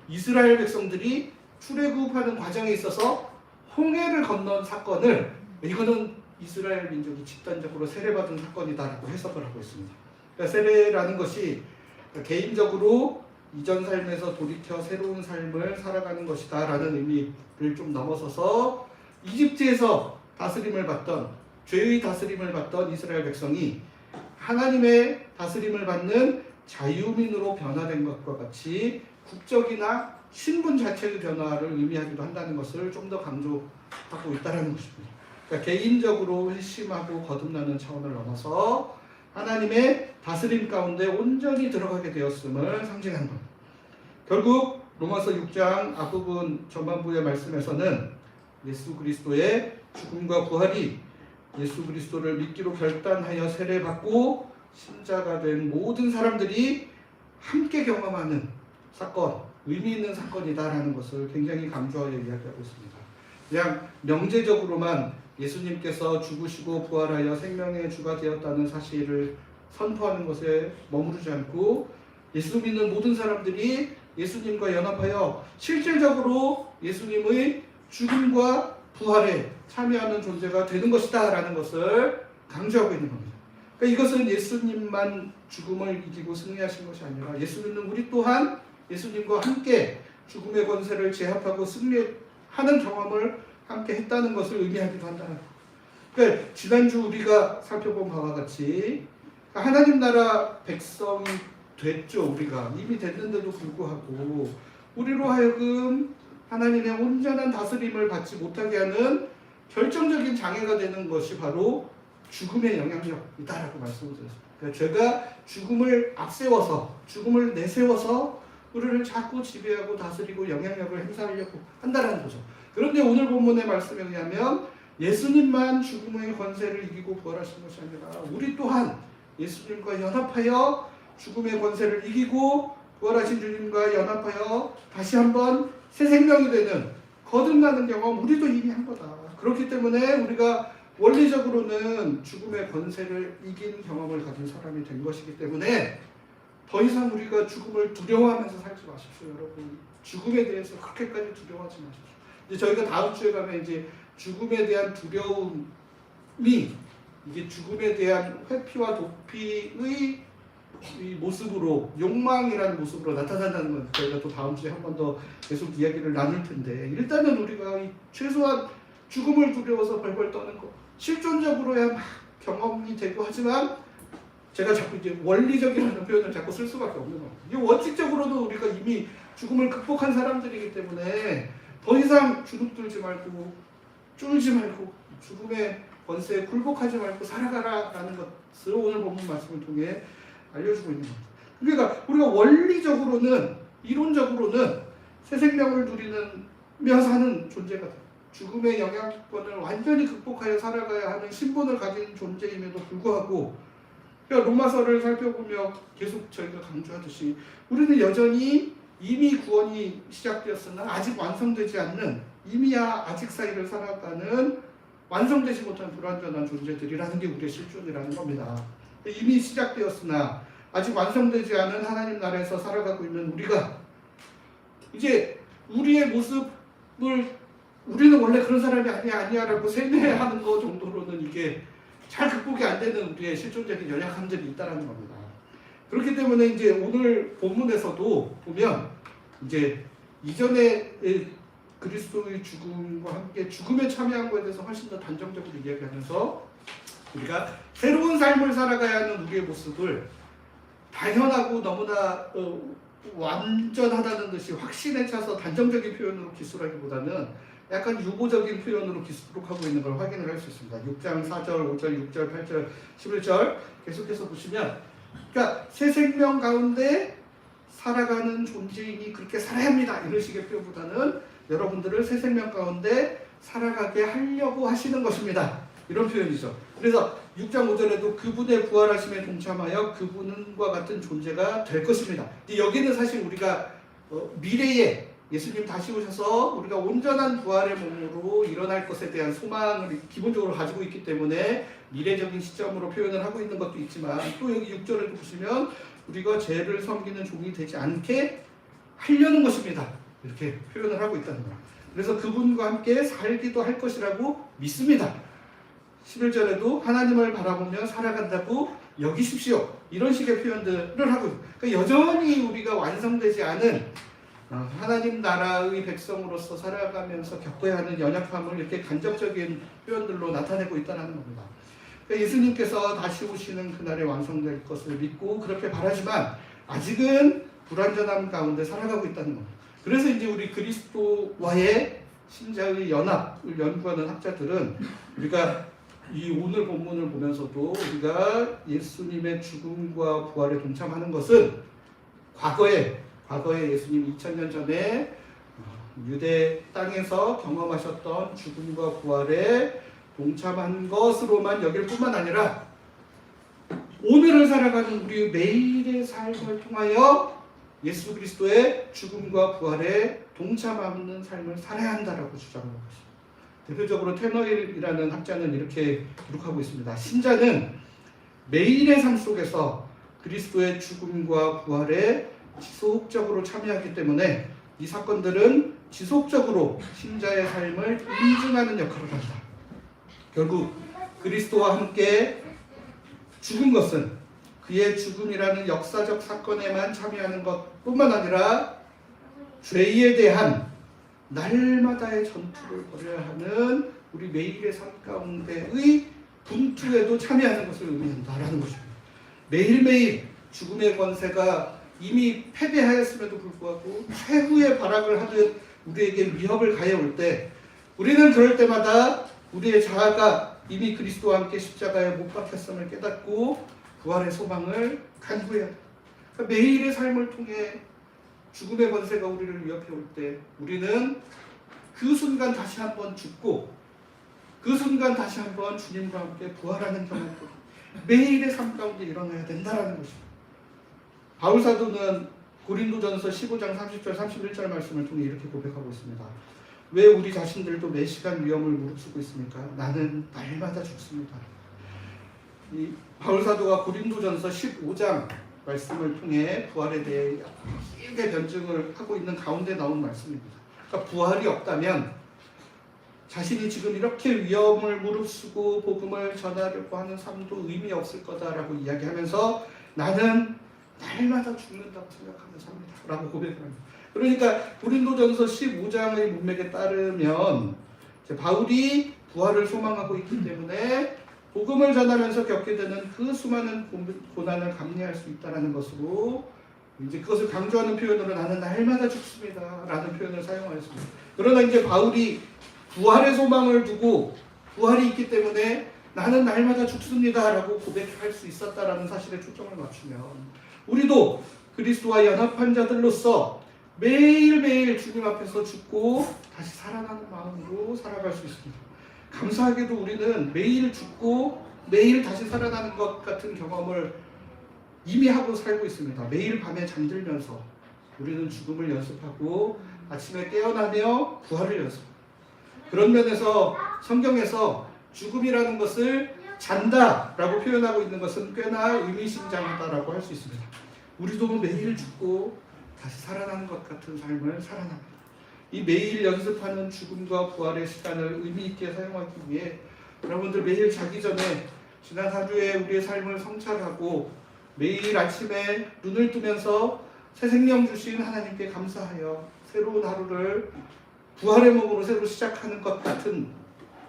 이스라엘 백성들이 출애굽하는 과정에 있어서 홍해를 건넌 사건을 이거는 이스라엘 민족이 집단적으로 세례받은 사건이다라고 해석을 하고 있습니다. 그러니까 세례라는 것이 개인적으로 이전 삶에서 돌이켜 새로운 삶을 살아가는 것이다 라는 의미를 좀 넘어서서 이집트에서 다스림을 받던 죄의 다스림을 받던 이스라엘 백성이 하나님의 다스림을 받는 자유민으로 변화된 것과 같이 국적이나 신분 자체의 변화를 의미하기도 한다는 것을 좀 더 강조하고 있다는 것입니다. 그러니까 개인적으로 회심하고 거듭나는 차원을 넘어서 하나님의 다스림 가운데 온전히 들어가게 되었음을 상징하는 겁니다. 결국 로마서 6장 앞부분 전반부의 말씀에서는 예수 그리스도의 죽음과 부활이 예수 그리스도를 믿기로 결단하여 세례받고 신자가 된 모든 사람들이 함께 경험하는 사건, 의미 있는 사건이다라는 것을 굉장히 강조하여 이야기하고 있습니다. 그냥 명제적으로만 예수님께서 죽으시고 부활하여 생명의 주가 되었다는 사실을 선포하는 것에 머무르지 않고 예수 믿는 모든 사람들이 예수님과 연합하여 실질적으로 예수님의 죽음과 부활에 참여하는 존재가 되는 것이다 라는 것을 강조하고 있는 겁니다. 그러니까 이것은 예수님만 죽음을 이기고 승리하신 것이 아니라 예수 믿는 우리 또한 예수님과 함께 죽음의 권세를 제압하고 승리하는 경험을 함께 했다는 것을 의미하기도 한다는 거예요. 그러니까 지난주 우리가 살펴본 바와 같이 하나님 나라 백성이 됐죠. 우리가 이미 됐는데도 불구하고 우리로 하여금 하나님의 온전한 다스림을 받지 못하게 하는 결정적인 장애가 되는 것이 바로 죽음의 영향력이다라고 말씀을 드렸습니다. 그러니까 죄가 죽음을 앞세워서 죽음을 내세워서 우리를 자꾸 지배하고 다스리고 영향력을 행사하려고 한다는 거죠. 그런데 오늘 본문의 말씀에 의하면 예수님만 죽음의 권세를 이기고 부활하신 것이 아니라 우리 또한 예수님과 연합하여 죽음의 권세를 이기고 부활하신 주님과 연합하여 다시 한번 새 생명이 되는 거듭나는 경험 우리도 이미 한 거다. 그렇기 때문에 우리가 원리적으로는 죽음의 권세를 이긴 경험을 가진 사람이 된 것이기 때문에 더 이상 우리가 죽음을 두려워하면서 살지 마십시오, 여러분. 죽음에 대해서 그렇게까지 두려워하지 마십시오. 이제 저희가 다음 주에 가면 이제 죽음에 대한 두려움이 이게 죽음에 대한 회피와 도피의 이 모습으로 욕망이라는 모습으로 나타난다는 건 저희가 또 다음 주에 한 번 더 계속 이야기를 나눌 텐데 일단은 우리가 이 최소한 죽음을 두려워서 벌벌 떠는 거 실존적으로야 막 경험이 되고 하지만 제가 자꾸 이제 원리적인 표현을 자꾸 쓸 수밖에 없는 겁니다. 이 원칙적으로도 우리가 이미 죽음을 극복한 사람들이기 때문에 더 이상 주눅들지 말고 쫄지 말고 죽음의 권세에 굴복하지 말고 살아가라라는 것을 오늘 본문 말씀을 통해 알려주고 있는 겁니다. 그러니까 우리가 원리적으로는 이론적으로는 새 생명을 누리며 사는 존재가 돼요. 죽음의 영향권을 완전히 극복하여 살아가야 하는 신분을 가진 존재임에도 불구하고 그러니까 로마서를 살펴보며 계속 저희가 강조하듯이 우리는 여전히 이미 구원이 시작되었으나 아직 완성되지 않는 이미야 아직 사이를 살아가는 완성되지 못한 불완전한 존재들이라는 게 우리의 실존이라는 겁니다. 이미 시작되었으나 아직 완성되지 않은 하나님 나라에서 살아가고 있는 우리가 이제 우리의 모습을 우리는 원래 그런 사람이 아니야라고 세뇌하는 것 정도로는 이게 잘 극복이 안 되는 우리의 실존적인 연약함들이 있다는 겁니다. 그렇기 때문에 이제 오늘 본문에서도 보면 이제 이전에 그리스도의 죽음과 함께 죽음에 참여한 것에 대해서 훨씬 더 단정적으로 이야기하면서 우리가 새로운 삶을 살아가야 하는 우리의 모습을 당연하고 너무나 완전하다는 듯이 확신에 차서 단정적인 표현으로 기술하기보다는 약간 유보적인 표현으로 기록하고 있는 걸 확인을 할 수 있습니다. 6장 4절, 5절, 6절, 8절, 11절 계속해서 보시면 그러니까 새 생명 가운데 살아가는 존재이니 그렇게 살아야 합니다. 이런 식의 표현보다는 여러분들을 새 생명 가운데 살아가게 하려고 하시는 것입니다. 이런 표현이죠. 그래서 6장 5절에도 그분의 부활하심에 동참하여 그분과 같은 존재가 될 것입니다. 여기는 사실 우리가 미래에 예수님 다시 오셔서 우리가 온전한 부활의 몸으로 일어날 것에 대한 소망을 기본적으로 가지고 있기 때문에 미래적인 시점으로 표현을 하고 있는 것도 있지만 또 여기 6절에도 보시면 우리가 죄를 섬기는 종이 되지 않게 하려는 것입니다. 이렇게 표현을 하고 있다는 거예요. 그래서 그분과 함께 살기도 할 것이라고 믿습니다. 11절에도 하나님을 바라보며 살아간다고 여기십시오. 이런 식의 표현들을 하고 있어요. 그러니까 여전히 우리가 완성되지 않은 하나님 나라의 백성으로서 살아가면서 겪어야 하는 연약함을 이렇게 간접적인 표현들로 나타내고 있다는 겁니다. 그러니까 예수님께서 다시 오시는 그날에 완성될 것을 믿고 그렇게 바라지만 아직은 불완전함 가운데 살아가고 있다는 겁니다. 그래서 이제 우리 그리스도와의 신자의 연합을 연구하는 학자들은 우리가 이 오늘 본문을 보면서도 우리가 예수님의 죽음과 부활에 동참하는 것은 과거에 예수님 2000년 전에 유대 땅에서 경험하셨던 죽음과 부활에 동참한 것으로만 여길 뿐만 아니라 오늘을 살아가는 우리 매일의 삶을 통하여 예수 그리스도의 죽음과 부활에 동참하는 삶을 살아야 한다라고 주장하는 것입니다. 대표적으로 테너힐이라는 학자는 이렇게 기록하고 있습니다. 신자는 매일의 삶 속에서 그리스도의 죽음과 부활에 지속적으로 참여하기 때문에 이 사건들은 지속적으로 신자의 삶을 인증하는 역할을 한다. 결국 그리스도와 함께 죽은 것은 그의 죽음이라는 역사적 사건에만 참여하는 것뿐만 아니라 죄에 대한 날마다의 전투를 벌여야 하는 우리 매일의 삶 가운데의 분투에도 참여하는 것을 의미한다라는 것입니다. 매일매일 죽음의 권세가 이미 패배하였음에도 불구하고 최후의 발악을 하듯 우리에게 위협을 가해올 때 우리는 그럴 때마다 우리의 자아가 이미 그리스도와 함께 십자가에 못 박혔음을 깨닫고 부활의 소망을 간구해야 합니다. 그러니까 매일의 삶을 통해 죽음의 권세가 우리를 위협해 올 때 우리는 그 순간 다시 한번 죽고 그 순간 다시 한번 주님과 함께 부활하는 경험을 매일의 삶 가운데 일어나야 된다는 것입니다. 바울 사도는 고린도전서 15장 30절 31절 말씀을 통해 이렇게 고백하고 있습니다. 왜 우리 자신들도 매시간 위험을 무릅쓰고 있습니까? 나는 날마다 죽습니다. 이 바울 사도가 고린도전서 15장 말씀을 통해 부활에 대해 길게 변증을 하고 있는 가운데 나온 말씀입니다. 그러니까 부활이 없다면 자신이 지금 이렇게 위험을 무릅쓰고 복음을 전하려고 하는 삶도 의미 없을 거다라고 이야기하면서 나는 날마다 죽는다고 생각하는 삶이다 라고 고백을 합니다. 그러니까 고린도전서 15장의 문맥에 따르면 바울이 부활을 소망하고 있기 때문에 복음을 전하면서 겪게 되는 그 수많은 고난을 감내할 수 있다는 것으로 이제 그것을 강조하는 표현으로 나는 날마다 죽습니다 라는 표현을 사용하였습니다. 그러나 이제 바울이 부활의 소망을 두고 부활이 있기 때문에 나는 날마다 죽습니다 라고 고백할 수 있었다라는 사실에 초점을 맞추면 우리도 그리스도와 연합한 자들로서 매일매일 주님 앞에서 죽고 다시 살아나는 마음으로 살아갈 수 있습니다. 감사하게도 우리는 매일 죽고 매일 다시 살아나는 것 같은 경험을 이미 하고 살고 있습니다. 매일 밤에 잠들면서 우리는 죽음을 연습하고 아침에 깨어나며 부활을 연습합니다. 그런 면에서 성경에서 죽음이라는 것을 잔다라고 표현하고 있는 것은 꽤나 의미심장하다라고 할 수 있습니다. 우리도 매일 죽고 다시 살아나는 것 같은 삶을 살아납니다. 이 매일 연습하는 죽음과 부활의 시간을 의미 있게 사용하기 위해 여러분들 매일 자기 전에 지난 하루에 우리의 삶을 성찰하고 매일 아침에 눈을 뜨면서 새 생명 주신 하나님께 감사하여 새로운 하루를 부활의 몸으로 새로 시작하는 것 같은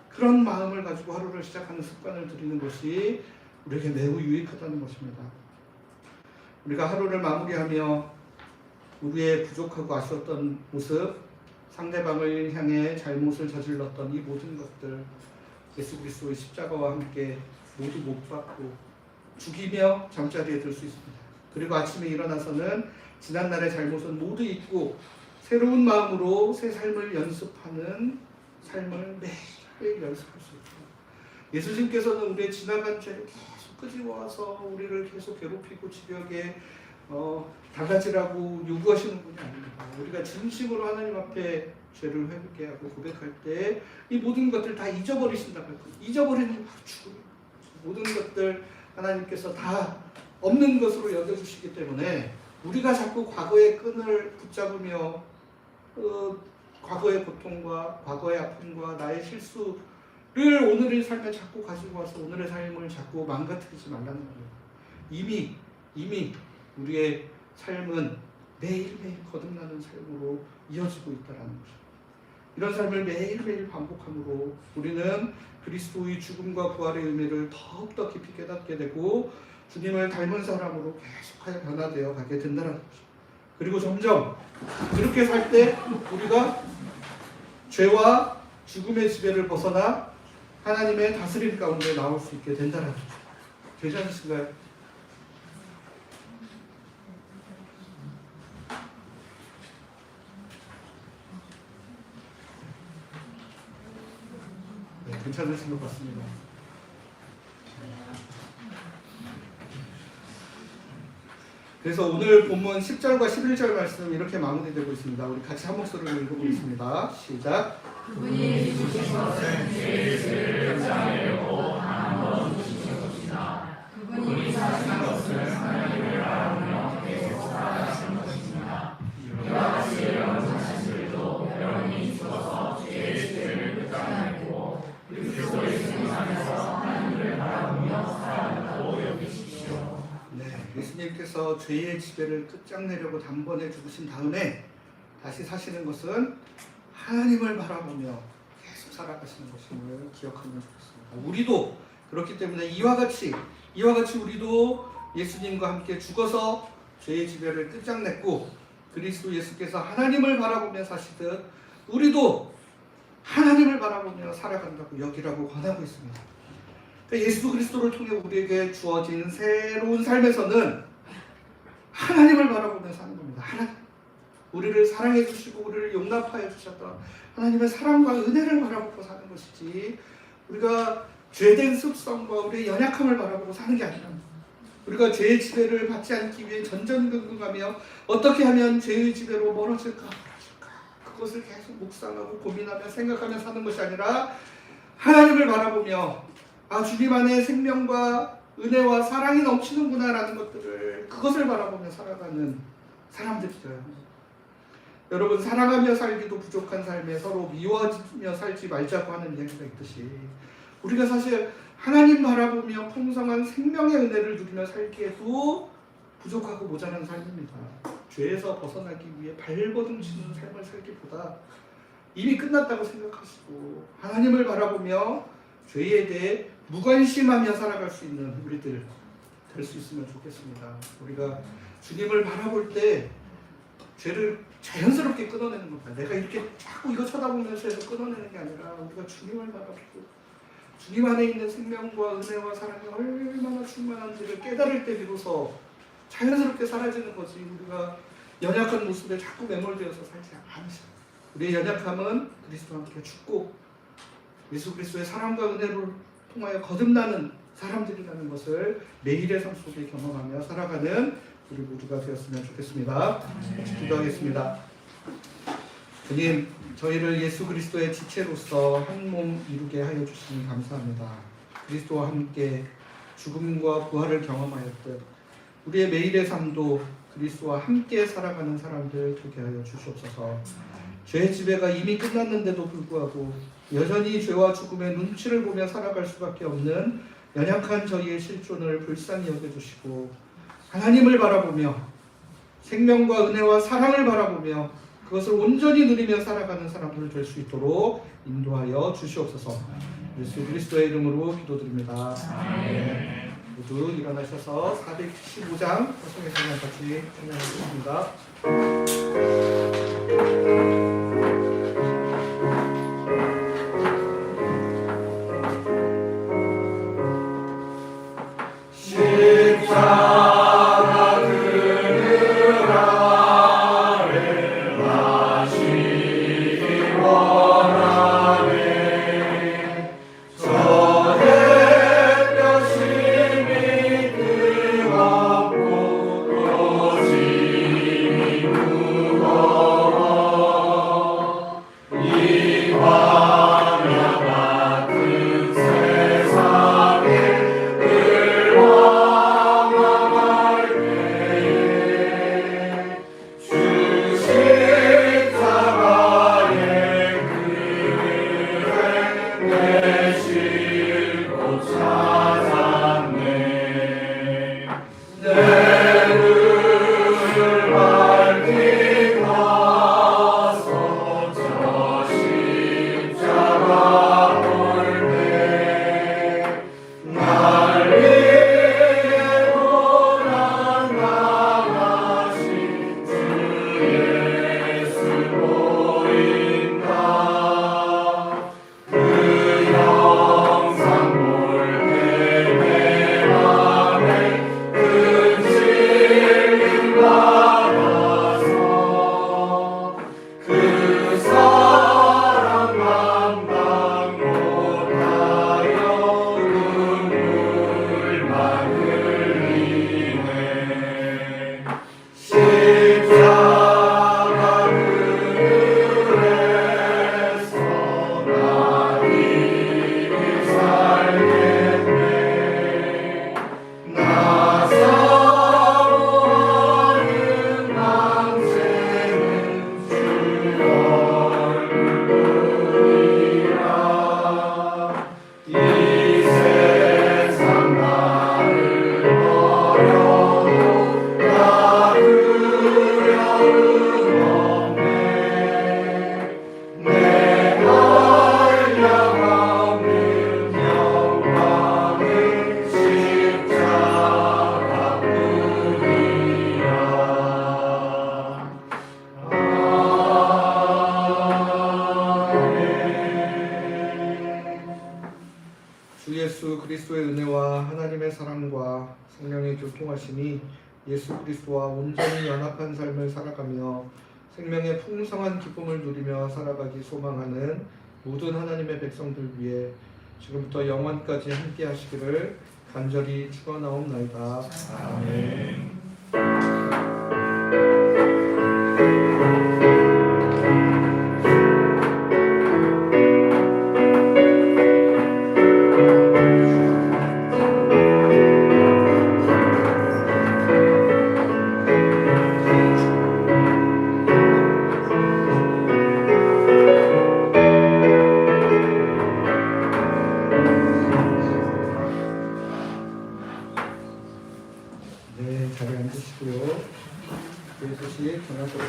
그런 마음을 가지고 하루를 시작하는 습관을 들이는 것이 우리에게 매우 유익하다는 것입니다. 우리가 하루를 마무리하며 우리의 부족하고 아쉬웠던 모습, 상대방을 향해 잘못을 저질렀던 이 모든 것들 예수 그리스도의 십자가와 함께 모두 못 받고 죽이며 잠자리에 들 수 있습니다. 그리고 아침에 일어나서는 지난날의 잘못은 모두 잊고 새로운 마음으로 새 삶을 연습하는 삶을 매일 연습할 수 있습니다. 예수님께서는 우리의 지나간 죄를 계속 끄집어와서 우리를 계속 괴롭히고 지벽에 달라지라고 요구하시는 분이 아닙니다. 우리가 진심으로 하나님 앞에 죄를 회개하고 고백할 때 이 모든 것들 다 잊어버리신다고 했거든요. 잊어버리는 게 바로 죽음입니다. 모든 것들 하나님께서 다 없는 것으로 여겨주시기 때문에 우리가 자꾸 과거의 끈을 붙잡으며 과거의 고통과 과거의 아픔과 나의 실수를 오늘의 삶에 자꾸 가지고 와서 오늘의 삶을 자꾸 망가뜨리지 말라는 거예요. 이미 우리의 삶은 매일매일 거듭나는 삶으로 이어지고 있다는 것입니다. 이런 삶을 매일매일 반복함으로 우리는 그리스도의 죽음과 부활의 의미를 더욱더 깊이 깨닫게 되고 주님을 닮은 사람으로 계속하여 변화되어 가게 된다는 것입니다. 그리고 점점 이렇게 살 때 우리가 죄와 죽음의 지배를 벗어나 하나님의 다스림 가운데 나올 수 있게 된다는 것입니다. 되지 않으신가요? 네, 괜찮으신 것 같습니다. 그래서 오늘 본문 10절과 11절 말씀 이렇게 마무리되고 있습니다. 우리 같이 한 목소리로 읽어보겠습니다. 시작. 그분이 주신 것은 죄를 감사하려고 한번 주신 것이다. 그분이 사신 것은 하나님을 바라보며 계속 살아가신 것입니다. 이와 같이 여러분 자신들도 여러분이 죽어서 죄의 지배를 끝장내고 그리스도 예수님 안에서 하나님을 바라보며 살아간다고 여기십시오. 네, 예수님께서 죄의 지배를 끝장내려고 단번에 죽으신 다음에 다시 사시는 것은 하나님을 바라보며 계속 살아가시는 것임을 기억하면 좋겠습니다. 우리도 그렇기 때문에 이와 같이 우리도 예수님과 함께 죽어서 죄의 지배를 끝장냈고 그리스도 예수께서 하나님을 바라보며 사시듯 우리도 하나님을 바라보며 살아간다고 여기라고 권하고 있습니다. 그러니까 예수 그리스도를 통해 우리에게 주어진 새로운 삶에서는 하나님을 바라보며 사는 겁니다. 하나님, 우리를 사랑해 주시고 우리를 용납하여 주셨던 하나님의 사랑과 은혜를 바라보고 사는 것이지 우리가 죄된 습성과 우리의 연약함을 바라보고 사는 게 아니라 우리가 죄의 지배를 받지 않기 위해 전전긍긍하며 어떻게 하면 죄의 지배로 멀어질까 그것을 계속 묵상하고 고민하며 생각하며 사는 것이 아니라 하나님을 바라보며 주님 안에 생명과 은혜와 사랑이 넘치는구나라는 것들을 그것을 바라보며 살아가는 사람들이죠. 여러분, 사랑하며 살기도 부족한 삶에 서로 미워하며 살지 말자고 하는 이야기가 있듯이 우리가 사실 하나님 바라보며 풍성한 생명의 은혜를 누리며 살기에도 부족하고 모자란 삶입니다. 죄에서 벗어나기 위해 발버둥 치는 삶을 살기보다 이미 끝났다고 생각하시고 하나님을 바라보며 죄에 대해 무관심하며 살아갈 수 있는 우리들 될 수 있으면 좋겠습니다. 우리가 주님을 바라볼 때 죄를 자연스럽게 끊어내는 겁니다. 내가 이렇게 자꾸 이거 쳐다보면서 해서 끊어내는 게 아니라 우리가 주님을 바라보고 주님 안에 있는 생명과 은혜와 사랑이 얼마나 충만한지를 깨달을 때 비로소 자연스럽게 사라지는 거지 우리가 연약한 모습에 자꾸 매몰되어서 살지 않으셔. 우리의 연약함은 그리스도와 함께 죽고 예수 그리스도의 사랑과 은혜를 통하여 거듭나는 사람들이라는 것을 매일의 삶 속에 경험하며 살아가는 우리 모두가 되었으면 좋겠습니다. 기도하겠습니다. 주님, 저희를 예수 그리스도의 지체로서 한 몸 이루게 하여 주시니 감사합니다. 그리스도와 함께 죽음과 부활을 경험하였듯 우리의 매일의 삶도 그리스도와 함께 살아가는 사람들 되게 하여 주시옵소서. 죄의 지배가 이미 끝났는데도 불구하고 여전히 죄와 죽음의 눈치를 보며 살아갈 수밖에 없는 연약한 저희의 실존을 불쌍히 여겨주시고 하나님을 바라보며 생명과 은혜와 사랑을 바라보며 그것을 온전히 누리며 살아가는 사람들 될 수 있도록 인도하여 주시옵소서. 예수 그리스도의 이름으로 기도드립니다. 아멘. 모두 일어나셔서 415장 허송의 찬양 같이 찬양하겠습니다. 주 예수 그리스도의 은혜와 하나님의 사랑과 성령의 교통하심이 예수 그리스도와 온전히 연합한 삶을 살아가며 생명의 풍성한 기쁨을 누리며 살아가기 소망하는 모든 하나님의 백성들 위해 지금부터 영원까지 함께 하시기를 간절히 축원하옵나이다. 아멘. 네, 자리에 앉으시고요. 12시 전화도